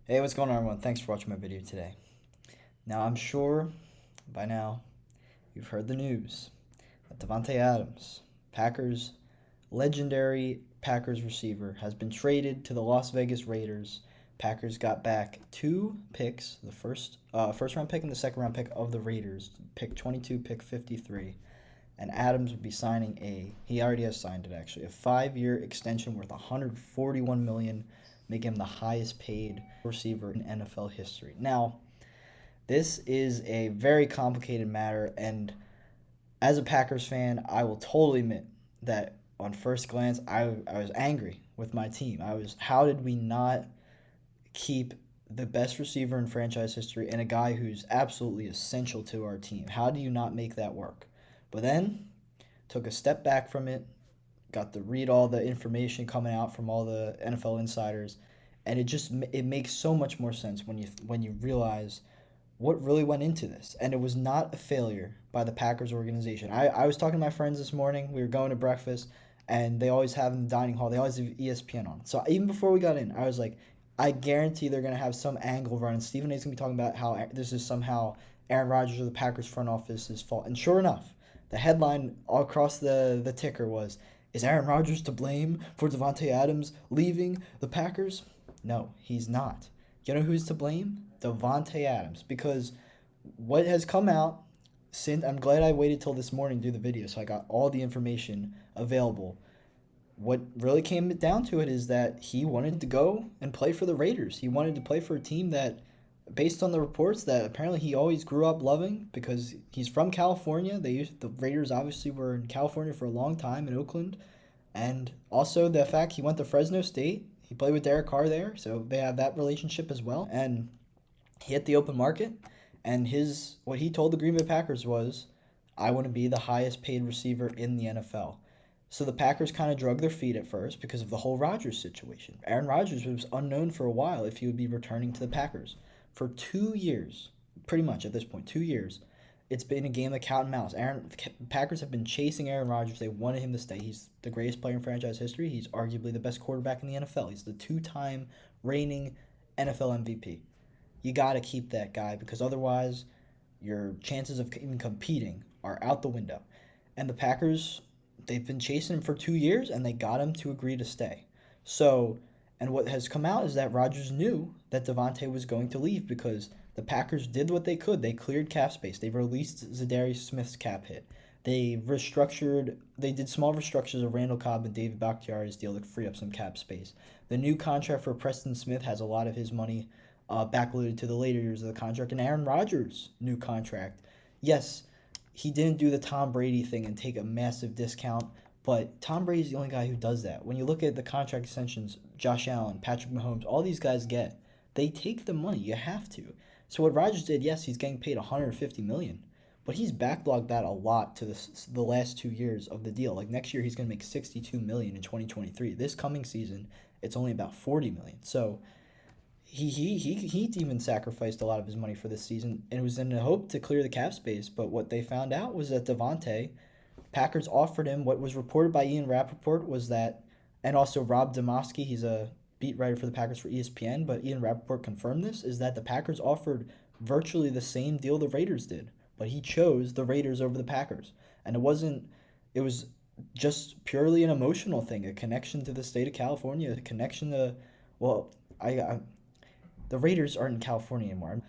Hey, what's going on, everyone? Thanks for watching my video today. Now, I'm sure by now you've heard the news that Davante Adams, Packers legendary Packers receiver, has been traded to the Las Vegas Raiders. Packers got back two picks, the first round pick and the second round pick of the Raiders, pick 22, pick 53. And Adams would be signing he already has signed it actually, a 5-year extension worth 141 million, making him the highest paid receiver in NFL history. Now, this is a very complicated matter, and as a Packers fan, I will totally admit that on first glance, I was angry with my team. How did we not keep the best receiver in franchise history and a guy who's absolutely essential to our team? How do you not make that work? But then took a step back from it, got to read all the information coming out from all the NFL insiders, and it makes so much more sense when you realize what really went into this. And it was not a failure by the Packers organization. I was talking to my friends this morning. We were going to breakfast, and they always have in the dining hall, they always have ESPN on. So even before we got in, I was like, I guarantee they're going to have some angle run. And Stephen A's going to be talking about how this is somehow Aaron Rodgers or the Packers front office's fault. And sure enough, the headline all across the ticker was, is Aaron Rodgers to blame for Davante Adams leaving the Packers? No, he's not. You know who's to blame? Davante Adams. Because what has come out since, I'm glad I waited till this morning to do the video so I got all the information available. What really came down to it is that he wanted to go and play for the Raiders. He wanted to play for a team that, based on the reports, that apparently he always grew up loving because he's from California. The Raiders obviously were in California for a long time in Oakland, and also the fact he went to Fresno State. He played with Derek Carr there, so they have that relationship as well. And he hit the open market, and his what he told the Green Bay Packers was, "I want to be the highest paid receiver in the NFL." So the Packers kind of drug their feet at first because of the whole Rodgers situation. Aaron Rodgers was unknown for a while if he would be returning to the Packers. For 2 years, pretty much at this point, 2 years, it's been a game of cat and mouse. Packers have been chasing Aaron Rodgers. They wanted him to stay. He's the greatest player in franchise history. He's arguably the best quarterback in the NFL. He's the two-time reigning NFL MVP. You got to keep that guy because otherwise your chances of even competing are out the window. And the Packers, they've been chasing him for 2 years, and they got him to agree to stay. So, and what has come out is that Rodgers knew that Davante was going to leave because the Packers did what they could. They cleared cap space. They released Zadarius Smith's cap hit. They did small restructures of Randall Cobb and David Bakhtiari's deal to free up some cap space. The new contract for Preston Smith has a lot of his money backloaded to the later years of the contract. And Aaron Rodgers' new contract, yes, he didn't do the Tom Brady thing and take a massive discount, but Tom Brady's the only guy who does that. When you look at the contract extensions, Josh Allen, Patrick Mahomes, all these guys get, they take the money. You have to. So what Rodgers did, yes, he's getting paid 150 million, but he's backlogged that a lot to the last 2 years of the deal. Like next year, he's going to make 62 million in 2023. This coming season, it's only about 40 million. So he even sacrificed a lot of his money for this season, and it was in the hope to clear the cap space. But what they found out was that Davante, Packers offered him what was reported by Ian Rappaport was that, and also Rob Demovsky, he's a beat writer for the Packers for ESPN, but Ian Rappaport confirmed this, is that the Packers offered virtually the same deal the Raiders did, but he chose the Raiders over the Packers. And it was just purely an emotional thing, a connection to the state of California, a connection to, well, I the Raiders aren't in California anymore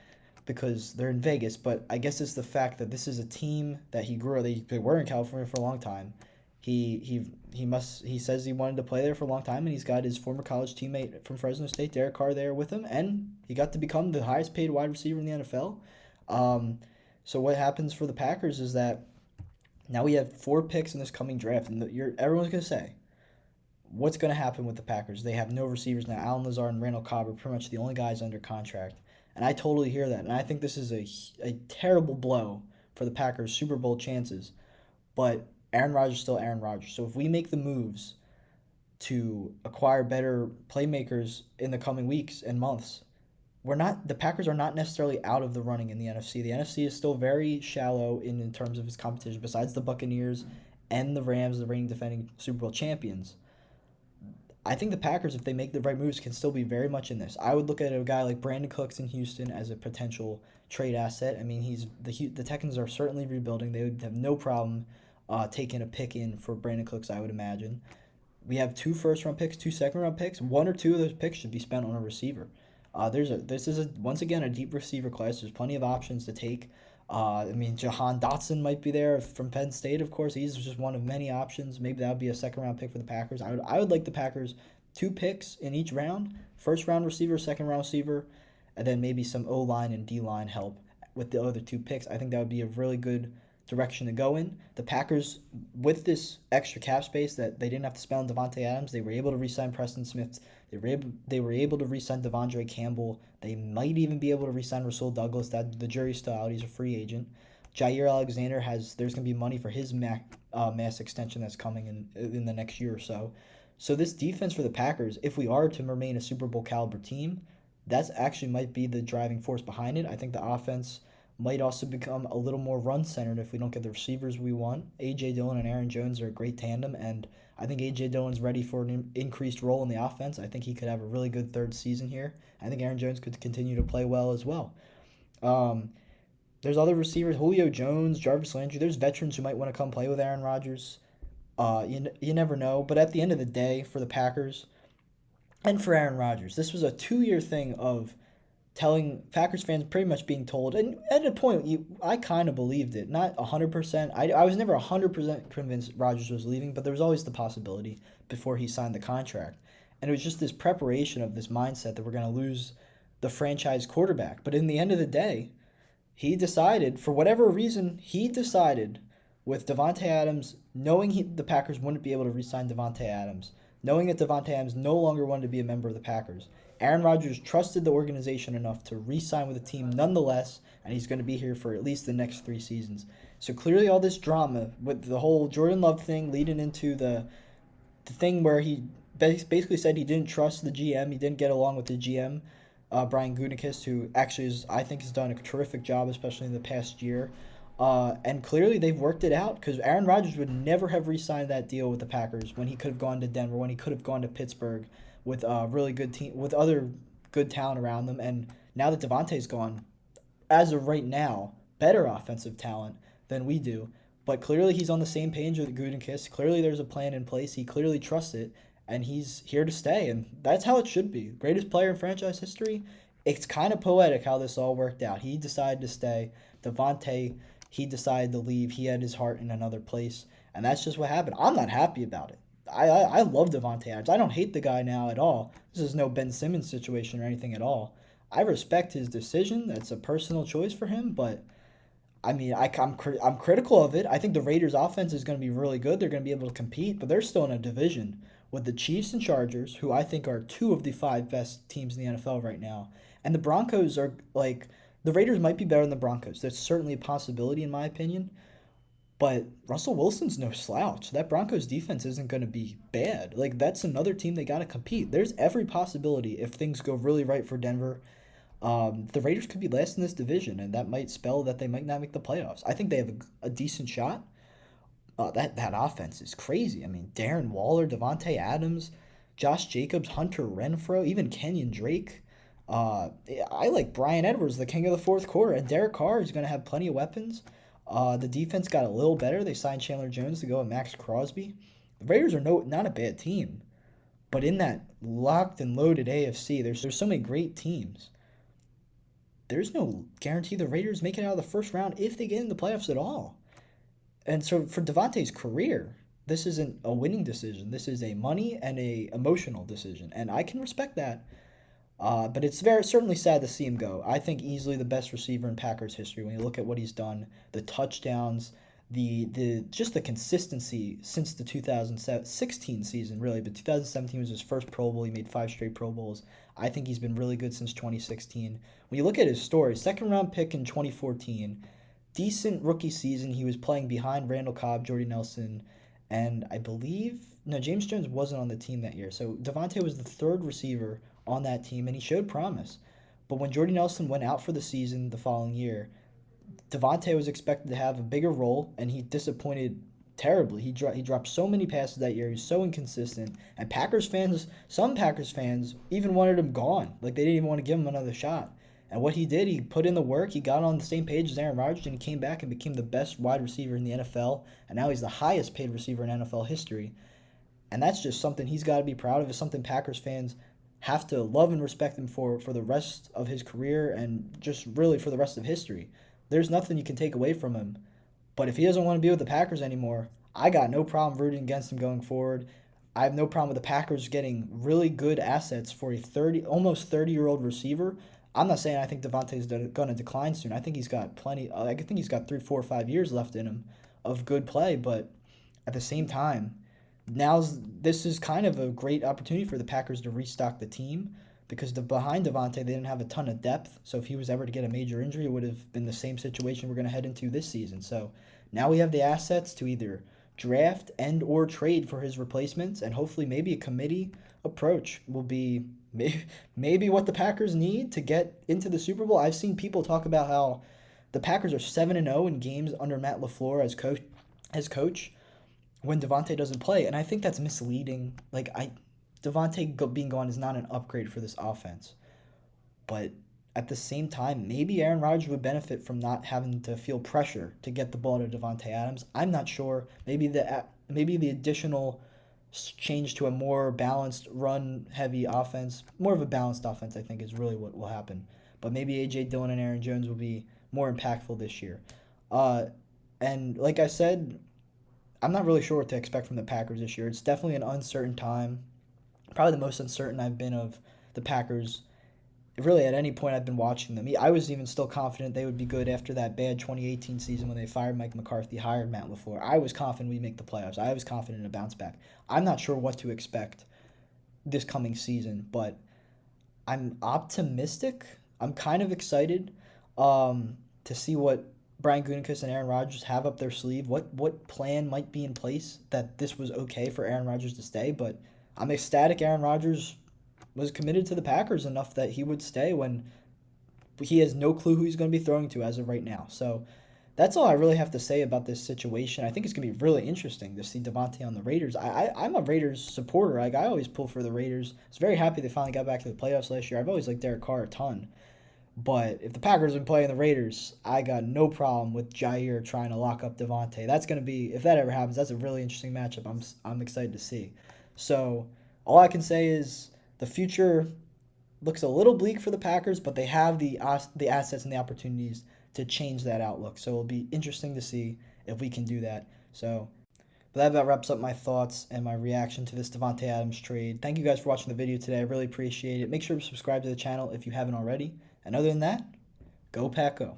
because they're in Vegas, but I guess it's the fact that this is a team that he grew up. They were in California for a long time. He says he wanted to play there for a long time, and he's got his former college teammate from Fresno State, Derek Carr, there with him, and he got to become the highest paid wide receiver in the NFL. So what happens for the Packers is that now we have 4 picks in this coming draft, and everyone's gonna say, what's going to happen with the Packers? They have no receivers now. Allen Lazard and Randall Cobb are pretty much the only guys under contract. And I totally hear that. And I think this is a terrible blow for the Packers' Super Bowl chances. But Aaron Rodgers is still Aaron Rodgers. So if we make the moves to acquire better playmakers in the coming weeks and months, the Packers are not necessarily out of the running in the NFC. The NFC is still very shallow in terms of its competition, besides the Buccaneers and the Rams, the reigning defending Super Bowl champions. I think the Packers, if they make the right moves, can still be very much in this. I would look at a guy like Brandon Cooks in Houston as a potential trade asset. I mean, the Texans are certainly rebuilding. They would have no problem taking a pick in for Brandon Cooks, I would imagine. We have two first round picks, two second round picks. One or two of those picks should be spent on a receiver. This is once again a deep receiver class. There's plenty of options to take. I mean, Jahan Dotson might be there from Penn State, of course. He's just one of many options. Maybe that would be a second round pick for the Packers. I would like the Packers two picks in each round: first round receiver, second round receiver, and then maybe some O line and D line help with the other two picks. I think that would be a really good direction to go in. The Packers, with this extra cap space that they didn't have to spend on Davante Adams, they were able to re-sign Preston Smith. They were able to re-sign Devondre Campbell. They might even be able to re-sign Rasul Douglas. That the jury's still out. He's a free agent. Jair Alexander there's going to be money for his mass extension that's coming in the next year or so. So this defense for the Packers, if we are to remain a Super Bowl caliber team, that's actually might be the driving force behind it. I think the offense might also become a little more run centered if we don't get the receivers we want. A.J. Dillon and Aaron Jones are a great tandem, and I think A.J. Dillon's ready for an increased role in the offense. I think he could have a really good third season here. I think Aaron Jones could continue to play well as well. There's other receivers, Julio Jones, Jarvis Landry. There's veterans who might want to come play with Aaron Rodgers. You never know. But at the end of the day, for the Packers and for Aaron Rodgers, this was a 2-year thing of telling Packers fans pretty much being told, and at a point, I kind of believed it. Not 100%. I was never 100% convinced Rodgers was leaving, but there was always the possibility before he signed the contract. And it was just this preparation of this mindset that we're going to lose the franchise quarterback. But in the end of the day, he decided, for whatever reason, with Davante Adams, knowing the Packers wouldn't be able to re-sign Davante Adams, knowing that Davante Adams no longer wanted to be a member of the Packers, Aaron Rodgers trusted the organization enough to re-sign with the team nonetheless, and he's going to be here for at least the next 3 seasons. So clearly all this drama with the whole Jordan Love thing leading into the thing where he basically said he didn't trust the GM, he didn't get along with the GM, Brian Gutekunst, who actually I think has done a terrific job, especially in the past year. And clearly they've worked it out because Aaron Rodgers would never have re-signed that deal with the Packers when he could have gone to Denver, when he could have gone to Pittsburgh with a really good team, with other good talent around them. And now that Davante's gone, as of right now, better offensive talent than we do. But clearly he's on the same page with Gutekunst. Clearly there's a plan in place. He clearly trusts it, and he's here to stay. And that's how it should be. Greatest player in franchise history. It's kind of poetic how this all worked out. He decided to stay. Davante, he decided to leave. He had his heart in another place. And that's just what happened. I'm not happy about it. I love Davante Adams. I don't hate the guy now at all. This is no Ben Simmons situation or anything at all. I respect his decision. That's a personal choice for him, but I mean, I'm critical of it. I think the Raiders' offense is going to be really good. They're going to be able to compete, but they're still in a division with the Chiefs and Chargers, who I think are 2 of the 5 best teams in the NFL right now. And the Broncos are like, the Raiders might be better than the Broncos. That's certainly a possibility in my opinion. But Russell Wilson's no slouch. That Broncos defense isn't going to be bad. Like, that's another team they got to compete. There's every possibility if things go really right for Denver. The Raiders could be last in this division, and that might spell that they might not make the playoffs. I think they have a decent shot. That offense is crazy. I mean, Darren Waller, Davante Adams, Josh Jacobs, Hunter Renfrow, even Kenyon Drake. I like Brian Edwards, the king of the fourth quarter, and Derek Carr is going to have plenty of weapons. The defense got a little better. They signed Chandler Jones to go with Max Crosby. The Raiders are not a bad team, but in that locked and loaded AFC, there's so many great teams. There's no guarantee the Raiders make it out of the first round if they get in the playoffs at all. And so for Davante's career, this isn't a winning decision. This is a money and a emotional decision, and I can respect that. But it's certainly sad to see him go. I think easily the best receiver in Packers history when you look at what he's done, the touchdowns, just the consistency since the 2016 season, really. But 2017 was his first Pro Bowl. He made 5 straight Pro Bowls. I think he's been really good since 2016. When you look at his story, second-round pick in 2014, decent rookie season. He was playing behind Randall Cobb, Jordy Nelson, and I believe James Jones wasn't on the team that year. So Davante was the 3rd receiver on that team, and he showed promise. But when Jordy Nelson went out for the season the following year, Davante was expected to have a bigger role, and he disappointed terribly. He dropped so many passes that year. He's so inconsistent. And some Packers fans even wanted him gone. Like they didn't even want to give him another shot. And what he did, he put in the work. He got on the same page as Aaron Rodgers, and he came back and became the best wide receiver in the NFL. And now he's the highest paid receiver in NFL history. And that's just something he's got to be proud of. It's something Packers fans have to love and respect him for the rest of his career and just really for the rest of history. There's nothing you can take away from him. But if he doesn't want to be with the Packers anymore, I got no problem rooting against him going forward. I have no problem with the Packers getting really good assets for a almost 30-year-old receiver. I'm not saying I think Davante's going to decline soon. I think he's got plenty. I think he's got 3, 4, 5 years left in him of good play. But at the same time, this is kind of a great opportunity for the Packers to restock the team because behind Davante they didn't have a ton of depth. So if he was ever to get a major injury, it would have been the same situation we're going to head into this season. So now we have the assets to either draft and or trade for his replacements, and hopefully maybe a committee approach will be maybe what the Packers need to get into the Super Bowl. I've seen people talk about how the Packers are 7-0 in games under Matt LaFleur as coach when Davante doesn't play, and I think that's misleading. Davante being gone is not an upgrade for this offense, but at the same time, maybe Aaron Rodgers would benefit from not having to feel pressure to get the ball to Davante Adams. I'm not sure. Maybe the additional change to a more balanced run-heavy offense, more of a balanced offense, I think is really what will happen. But maybe A.J. Dillon and Aaron Jones will be more impactful this year. And like I said, I'm not really sure what to expect from the Packers this year. It's definitely an uncertain time. Probably the most uncertain I've been of the Packers. Really, at any point I've been watching them. I was even still confident they would be good after that bad 2018 season when they fired Mike McCarthy, hired Matt LaFleur. I was confident we'd make the playoffs. I was confident in a bounce back. I'm not sure what to expect this coming season, but I'm optimistic. I'm kind of excited to see what Brian Gutekunst and Aaron Rodgers have up their sleeve. What plan might be in place that this was okay for Aaron Rodgers to stay, but I'm ecstatic Aaron Rodgers was committed to the Packers enough that he would stay when he has no clue who he's going to be throwing to as of right now. So that's all I really have to say about this situation. I think it's going to be really interesting to see Davante on the Raiders. I'm a Raiders supporter. I always pull for the Raiders. I was very happy they finally got back to the playoffs last year. I've always liked Derek Carr a ton. But if the Packers are playing the Raiders, I got no problem with Jair trying to lock up Davante. That's going to be, if that ever happens, that's a really interesting matchup I'm excited to see. So all I can say is the future looks a little bleak for the Packers, but they have the assets and the opportunities to change that outlook. So it'll be interesting to see if we can do that. So but that about wraps up my thoughts and my reaction to this Davante Adams trade. Thank you guys for watching the video today. I really appreciate it. Make sure to subscribe to the channel if you haven't already. And other than that, go Pack Go.